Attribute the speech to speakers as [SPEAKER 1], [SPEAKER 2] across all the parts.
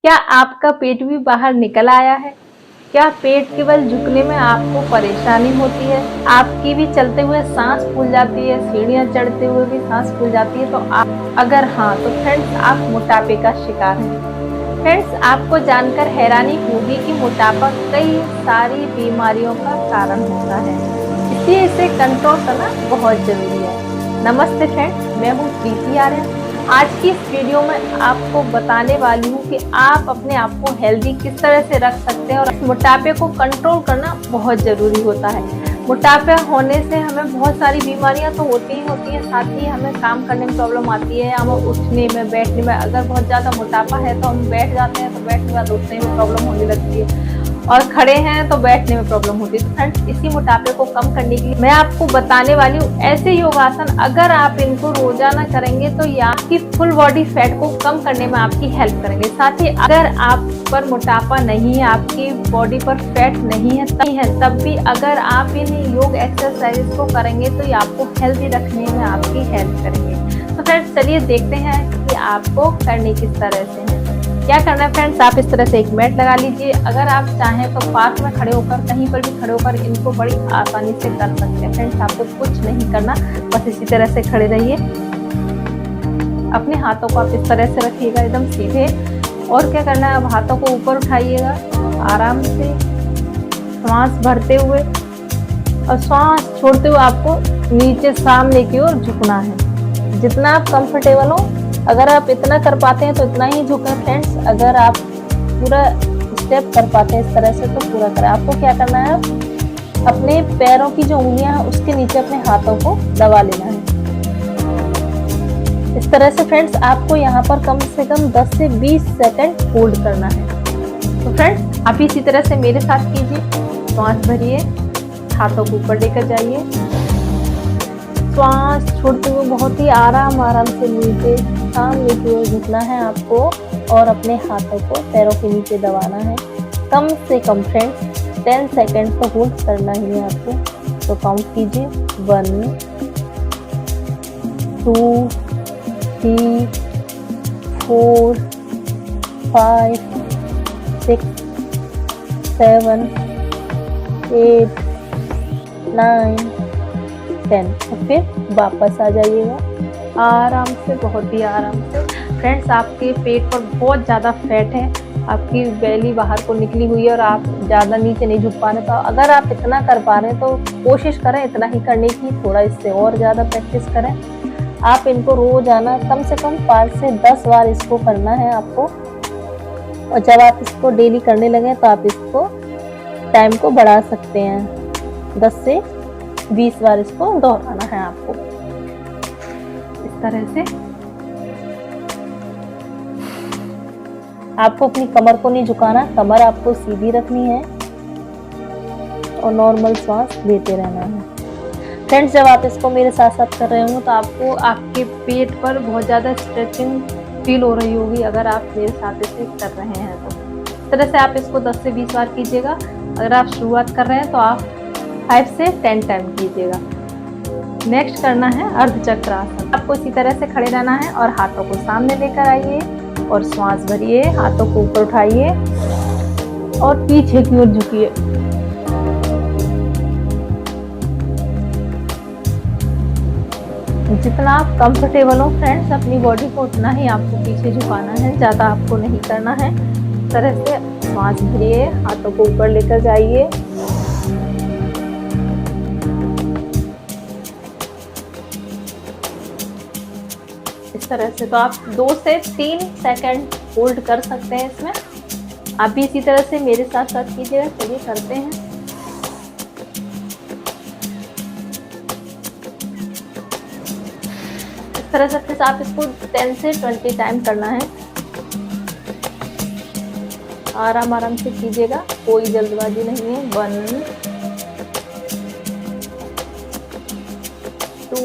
[SPEAKER 1] क्या आपका पेट भी बाहर निकल आया है? क्या पेट केवल झुकने में आपको परेशानी होती है? आपकी भी चलते हुए सांस फूल जाती है, सीढ़ियाँ चढ़ते हुए भी सांस फूल जाती है? तो आप अगर हाँ, तो फ्रेंड्स आप मोटापे का शिकार हैं। फ्रेंड्स आपको जानकर हैरानी होगी कि मोटापा कई सारी बीमारियों का कारण होता है, इसलिए इसे कंट्रोल करना बहुत जरूरी है। नमस्ते फ्रेंड्स, मैं हूँ प्रीति आर्य। आज की इस वीडियो में आपको बताने वाली हूँ कि आप अपने आप को हेल्दी किस तरह से रख सकते हैं और मोटापे को कंट्रोल करना बहुत ज़रूरी होता है। मोटापा होने से हमें बहुत सारी बीमारियां तो होती ही साथ ही हमें काम करने में प्रॉब्लम आती है, हमें उठने में, बैठने में। अगर बहुत ज़्यादा मोटापा है तो हम बैठ जाते हैं तो बैठने के बाद उठने में प्रॉब्लम होने लगती है, और खड़े हैं तो बैठने में प्रॉब्लम होती है। तो फ्रेंड्स इसी मोटापे को कम करने के लिए मैं आपको बताने वाली हूँ ऐसे योगासन, अगर आप इनको रोजाना करेंगे तो ये आपकी फुल बॉडी फैट को कम करने में आपकी हेल्प करेंगे। साथ ही अगर आप पर मोटापा नहीं है, आपकी बॉडी पर फैट नहीं है तब भी अगर आप इन योग एक्सरसाइज को करेंगे तो ये आपको हेल्दी रखने में आपकी हेल्प करेंगे। तो फ्रेंड्स चलिए देखते हैं कि आपको करनी किस तरह से है। क्या करना है फ्रेंड्स, आप इस तरह से एक मैट लगा लीजिए। अगर आप चाहें तो पार्क में खड़े होकर, कहीं पर भी खड़े होकर इनको बड़ी आसानी से कर सकते हैं। फ्रेंड्स आपको कुछ नहीं करना, बस इसी तरह से खड़े रहिए। अपने हाथों को आप इस तरह से रखिएगा एकदम सीधे, और क्या करना है, अब हाथों को ऊपर उठाइएगा आराम से, श्वास भरते हुए और श्वास छोड़ते हुए आपको नीचे सामने की ओर झुकना है। जितना आप कंफर्टेबल हो, अगर आप इतना कर पाते हैं तो इतना ही झुकें फ्रेंड्स। अगर आप पूरा स्टेप कर पाते हैं इस तरह से तो पूरा करें। आपको क्या करना है, अपने पैरों की जो उंगलियां हैं उसके नीचे अपने हाथों को दबा लेना है इस तरह से। फ्रेंड्स आपको यहाँ पर कम से कम 10 से 20 सेकंड होल्ड करना है। तो फ्रेंड्स आप इसी तरह से मेरे साथ कीजिए। श्वास भरिए, हाथों को ऊपर लेकर जाइए, श्वास छोड़ते हुए बहुत ही आराम से नीचे सामने की ओर झुकना है आपको, और अपने हाथों को पैरों के नीचे दबाना है। कम से कम फ्रेंड्स 10 सेकंड तो होल्ड करना ही है आपको। तो काउंट कीजिए, 1 2 3 4 5 6 7 8 9 10। और फिर वापस आ जाइएगा आराम से, बहुत ही आराम से। फ्रेंड्स आपके पेट पर बहुत ज़्यादा फैट है, आपकी बेली बाहर को निकली हुई है और आप ज़्यादा नीचे नहीं झुक पा रहे। तो अगर आप इतना कर पा रहे हैं तो कोशिश करें इतना ही करने की, थोड़ा इससे और ज़्यादा प्रैक्टिस करें। आप इनको रोजाना कम से कम 5 से 10 बार इसको करना है आपको। और जब आप इसको डेली करने लगे तो आप इसको टाइम को बढ़ा सकते हैं, 10 से 20 बार इसको दोहराना है आपको इस तरह से। आपको अपनी कमर को नहीं झुकाना, कमर आपको सीधी रखनी है और नॉर्मल श्वास लेते रहना है। फ्रेंड्स जब आप इसको मेरे साथ साथ कर रहे होंगे तो आपको आपके पेट पर बहुत ज़्यादा स्ट्रेचिंग फील हो रही होगी, अगर आप मेरे साथ इसे कर रहे हैं तो। इस तरह से आप इसको 10 से 20 बार कीजिएगा। अगर आप शुरुआत कर रहे हैं तो आप 5 से 10 टाइम कीजिएगा। नेक्स्ट करना है अर्धचक्र आसन। आपको इसी तरह से खड़े रहना है और हाथों को सामने लेकर आइए और श्वास भरिए, हाथों को ऊपर उठाइए और पीछे की ओर झुकिए। जितना आप कंफर्टेबल हो फ्रेंड्स अपनी बॉडी को, उतना ही आपको पीछे झुकाना है, ज़्यादा आपको नहीं करना है। इस तरह से श्वास भरिए, हाथों को ऊपर लेकर जाइए। इस तरह से तो आप 2 से 3 सेकंड होल्ड कर सकते हैं इसमें। आप भी इसी तरह से मेरे साथ साथ कीजिएगा। चलिए करते हैं। इस तरह से फिर आप इसको 10 से 20 टाइम करना है। आराम से कीजिएगा, कोई जल्दबाजी नहीं है। 1 2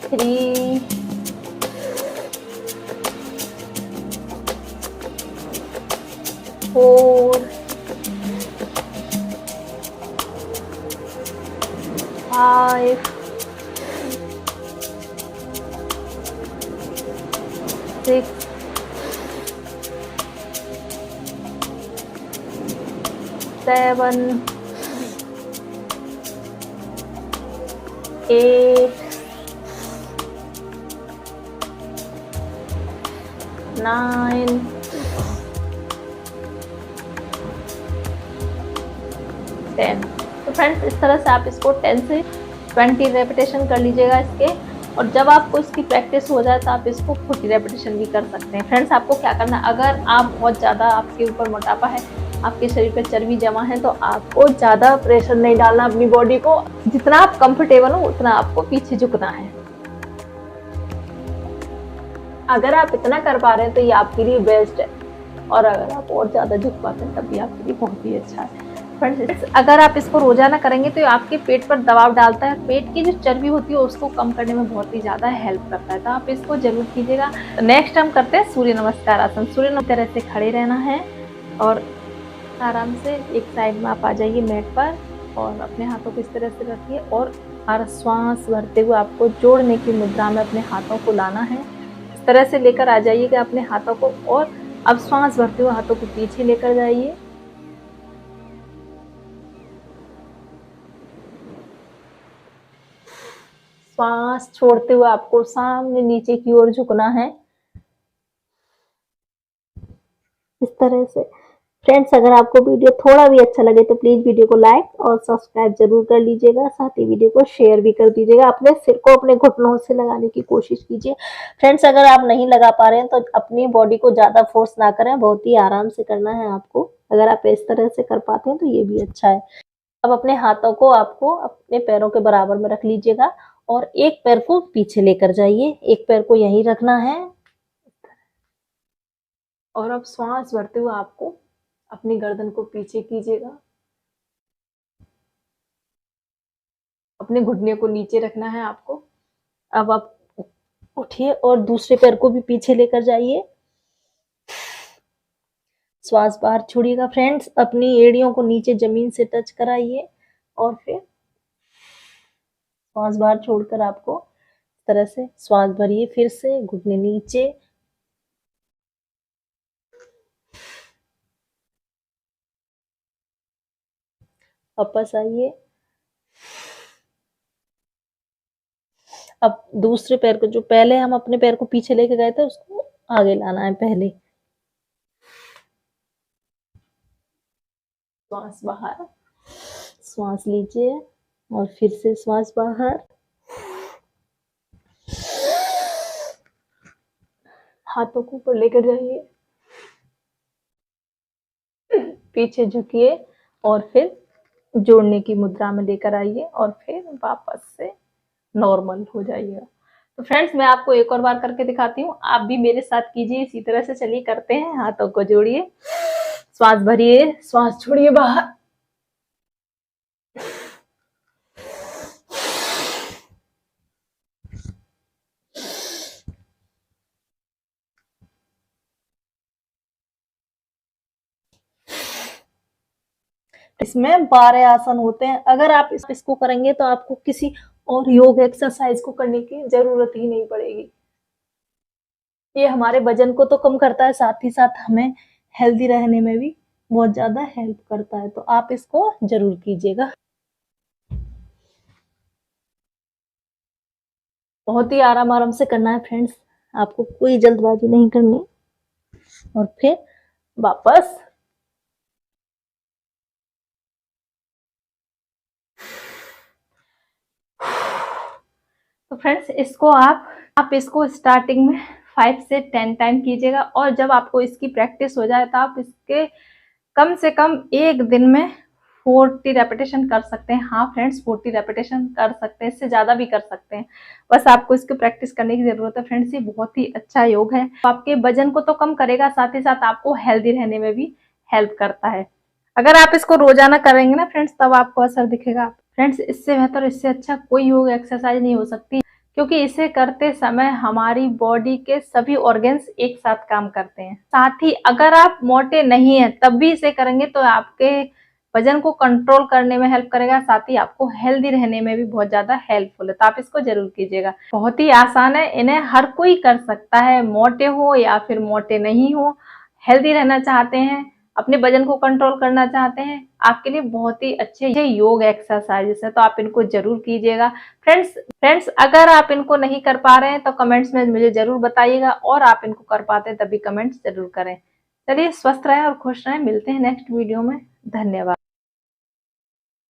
[SPEAKER 1] 3 4 5 6 7 8 9 10। तो फ्रेंड्स इस तरह से आप इसको 10 से 20 रेपिटेशन कर लीजिएगा इसके। और जब आपको इसकी प्रैक्टिस हो जाए तो आप इसको 40 रेपिटेशन भी कर सकते हैं। फ्रेंड्स आपको क्या करना है, अगर आप बहुत ज़्यादा आपके ऊपर मोटापा है, आपके शरीर पे चर्बी जमा है, तो आपको ज़्यादा प्रेशर नहीं डालना अपनी बॉडी को। जितना आप कंफर्टेबल हो उतना आपको पीछे झुकना है। अगर आप इतना कर पा रहे हैं तो ये आपके लिए बेस्ट है, और अगर आप और ज़्यादा झुक पाते हैं तब भी आपके लिए बहुत ही अच्छा है। फ्रेंड्स अगर आप इसको रोजाना करेंगे तो आपके पेट पर दबाव डालता है, पेट की जो चर्बी होती है उसको कम करने में बहुत ही ज़्यादा हेल्प करता है। तो आप इसको जरूर कीजिएगा। नेक्स्ट हम करते हैं सूर्य नमस्कार आसन। सूर्य नमस्कार तरह से खड़े रहना है और आराम से एक साइड में आप आ जाइए मैट पर, और अपने हाथों को इस तरह से रखिए और श्वास भरते हुए आपको जोड़ने की मुद्रा में अपने हाथों को लाना है। इस तरह से लेकर आ जाइएगा अपने हाथों को, और अब श्वास भरते हुए हाथों को पीछे लेकर जाइए। श्वास छोड़ते हुए आपको सामने नीचे की ओर झुकना है, इस तरह से। फ्रेंड्स अगर आपको वीडियो थोड़ा भी अच्छा लगे तो प्लीज वीडियो को लाइक और सब्सक्राइब जरूर कर लीजिएगा, साथ ही वीडियो को शेयर भी कर दीजिएगा। अपने सिर को अपने घुटनों से लगाने की कोशिश कीजिए। फ्रेंड्स अगर आप नहीं लगा पा रहे हैं तो अपनी बॉडी को ज्यादा फोर्स ना करें, बहुत ही आराम से करना है आपको। अगर आप इस तरह से कर पाते हैं तो ये भी अच्छा है। अब अपने हाथों को आपको अपने पैरों के बराबर में रख लीजिएगा और एक पैर को पीछे लेकर जाइए, एक पैर को यहीं रखना है। और अब श्वास भरते हुए आपको अपनी गर्दन को पीछे कीजिएगा, अपने घुटने को नीचे रखना है आपको। अब आप उठिए और दूसरे पैर को भी पीछे लेकर जाइए, श्वास बाहर छोड़िएगा। फ्रेंड्स अपनी एड़ियों को नीचे जमीन से टच कराइए और फिर श्वास बाहर छोड़कर आपको इस तरह से श्वास भरिए, फिर से घुटने नीचे, वापस आइए। अब दूसरे पैर को, जो पहले हम अपने पैर को पीछे लेके गए थे, उसको आगे लाना है पहले। श्वास बाहर, श्वास लीजिए और फिर से श्वास बाहर। हाथों को ऊपर लेकर जाइए, पीछे झुकिए और फिर जोड़ने की मुद्रा में लेकर आइए और फिर वापस से नॉर्मल हो जाइएगा। तो फ्रेंड्स मैं आपको एक और बार करके दिखाती हूँ, आप भी मेरे साथ कीजिए। इसी तरह से चलिए करते हैं। हाथों को जोड़िए, श्वास भरिए, श्वास छोड़िए बाहर, इसमें 12 आसन होते हैं। अगर आप इसको करेंगे तो आपको किसी और योग एक्सरसाइज को करने की जरूरत ही नहीं पड़ेगी। ये हमारे वजन को तो कम करता है, साथ ही साथ हमें हेल्दी रहने में भी बहुत ज्यादा हेल्प करता है। तो आप इसको जरूर कीजिएगा। बहुत ही आराम आराम से करना है फ्रेंड्स, आपको कोई जल्दबाजी नहीं करनी। और फिर वापस तो फ्रेंड्स इसको आप इसको स्टार्टिंग में 5 से 10 टाइम कीजिएगा, और जब आपको इसकी प्रैक्टिस हो जाए तो आप इसके कम से कम एक दिन में 40 रेपिटेशन कर सकते हैं। हाँ फ्रेंड्स 40 रेपिटेशन कर सकते हैं, इससे ज़्यादा भी कर सकते हैं, बस आपको इसकी प्रैक्टिस करने की ज़रूरत है। फ्रेंड्स ये बहुत ही अच्छा योग है, आपके वजन को तो कम करेगा, साथ ही साथ आपको हेल्दी रहने में भी हेल्प करता है। अगर आप इसको रोजाना करेंगे ना फ्रेंड्स तब आपको असर दिखेगा। फ्रेंड्स इससे बेहतर, इससे अच्छा कोई योग एक्सरसाइज नहीं हो सकती, क्योंकि इसे करते समय हमारी बॉडी के सभी ऑर्गन्स एक साथ काम करते हैं। साथ ही अगर आप मोटे नहीं हैं तब भी इसे करेंगे तो आपके वजन को कंट्रोल करने में हेल्प करेगा, साथ ही आपको हेल्दी रहने में भी बहुत ज्यादा हेल्पफुल है। तो आप इसको जरूर कीजिएगा। बहुत ही आसान है, इन्हें हर कोई कर सकता है, मोटे हो या फिर मोटे नहीं हो, हेल्दी रहना चाहते हैं, अपने वजन को कंट्रोल करना चाहते हैं, आपके लिए बहुत ही अच्छे योग एक्सरसाइजेस है, तो आप इनको जरूर कीजिएगा। फ्रेंड्स अगर आप इनको नहीं कर पा रहे हैं तो कमेंट्स में मुझे जरूर बताइएगा, और आप इनको कर पाते हैं तभी कमेंट्स जरूर करें। चलिए स्वस्थ रहें और खुश रहें, मिलते हैं नेक्स्ट वीडियो में। धन्यवाद।